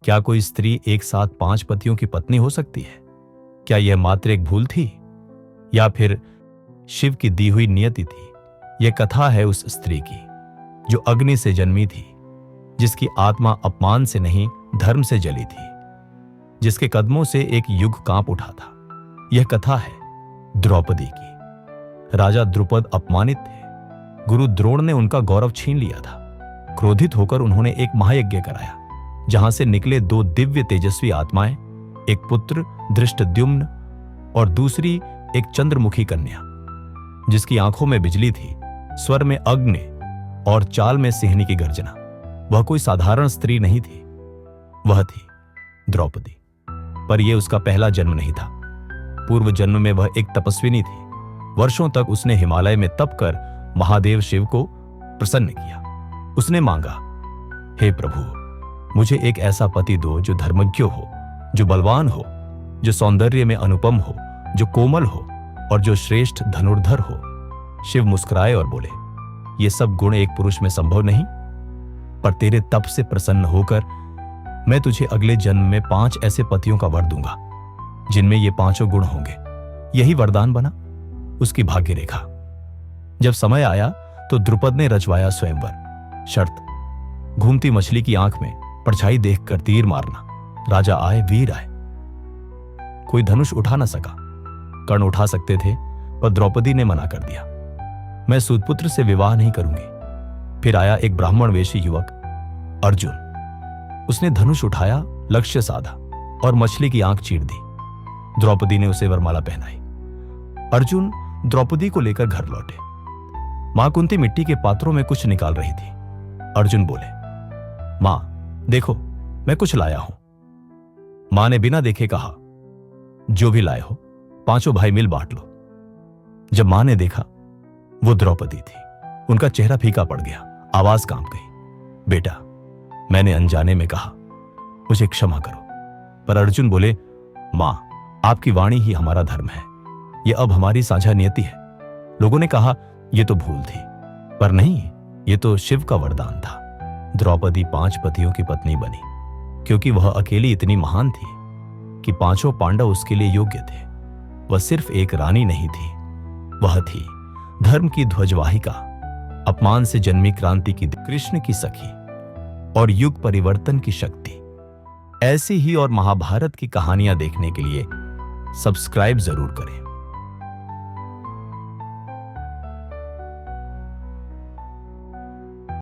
क्या कोई स्त्री एक साथ 5 पतियों की पत्नी हो सकती है? क्या यह मात्र एक भूल थी या फिर शिव की दी हुई नियति थी? यह कथा है उस स्त्री की जो अग्नि से जन्मी थी, जिसकी आत्मा अपमान से नहीं धर्म से जली थी, जिसके कदमों से एक युग कांप उठा था। यह कथा है द्रौपदी की। राजा द्रुपद अपमानित थे। गुरु द्रोण ने उनका गौरव छीन लिया था। क्रोधित होकर उन्होंने एक महायज्ञ कराया, जहां से निकले 2 दिव्य तेजस्वी आत्माएं, एक पुत्र धृष्टद्युम्न और दूसरी एक चंद्रमुखी कन्या, जिसकी आंखों में बिजली थी, स्वर में अग्नि और चाल में सिंहनी की गर्जना। वह कोई साधारण स्त्री नहीं थी, वह थी द्रौपदी। पर यह उसका पहला जन्म नहीं था। पूर्व जन्म में वह एक तपस्विनी थी। वर्षों तक उसने हिमालय में तप कर महादेव शिव को प्रसन्न किया। उसने मांगा, हे प्रभु, मुझे एक ऐसा पति दो जो धर्मज्ञ हो, जो बलवान हो, जो सौंदर्य में अनुपम हो, जो कोमल हो और जो श्रेष्ठ धनुर्धर हो। शिव मुस्कुराए और बोले, ये सब गुण एक पुरुष में संभव नहीं, पर तेरे तप से प्रसन्न होकर मैं तुझे अगले जन्म में 5 ऐसे पतियों का वर दूंगा जिनमें ये 5 गुण होंगे। यही वरदान बना उसकी भाग्य रेखा। जब समय आया तो द्रुपद ने रचवाया स्वयंवर। शर्त, घूमती मछली की आंख में परछाई देखकर तीर मारना। राजा आए, वीर आए। कोई धनुष उठा न सका। कर्ण उठा सकते थे, पर द्रौपदी ने मना कर दिया, मैं सूतपुत्र से विवाह नहीं करूंगी। फिर आया एक ब्राह्मण वेशी युवक अर्जुन। उसने धनुष उठाया, लक्ष्य साधा और मछली की आंख चीर दी। द्रौपदी ने उसे वरमाला पहनाई। अर्जुन द्रौपदी को लेकर घर लौटे। मां कुंती मिट्टी के पात्रों में कुछ निकाल रही थी। अर्जुन बोले, मां देखो, मैं कुछ लाया हूं। मां ने बिना देखे कहा, जो भी लाए हो 5 भाई मिल बांट लो। जब मां ने देखा, वो द्रौपदी थी। उनका चेहरा फीका पड़ गया, आवाज कांप गई, बेटा, मैंने अनजाने में कहा, मुझे क्षमा करो। पर अर्जुन बोले, मां, आपकी वाणी ही हमारा धर्म है, यह अब हमारी साझा नियति है। लोगों ने कहा, यह तो भूल थी, पर नहीं, यह तो शिव का वरदान था। द्रौपदी 5 पतियों की पत्नी बनी, क्योंकि वह अकेली इतनी महान थी कि 5 पांडव उसके लिए योग्य थे। वह सिर्फ एक रानी नहीं थी, वह थी धर्म की ध्वजवाहिका, अपमान से जन्मी क्रांति की कृष्ण की सखी और युग परिवर्तन की शक्ति। ऐसी ही और महाभारत की कहानियां देखने के लिए सब्सक्राइब जरूर करें।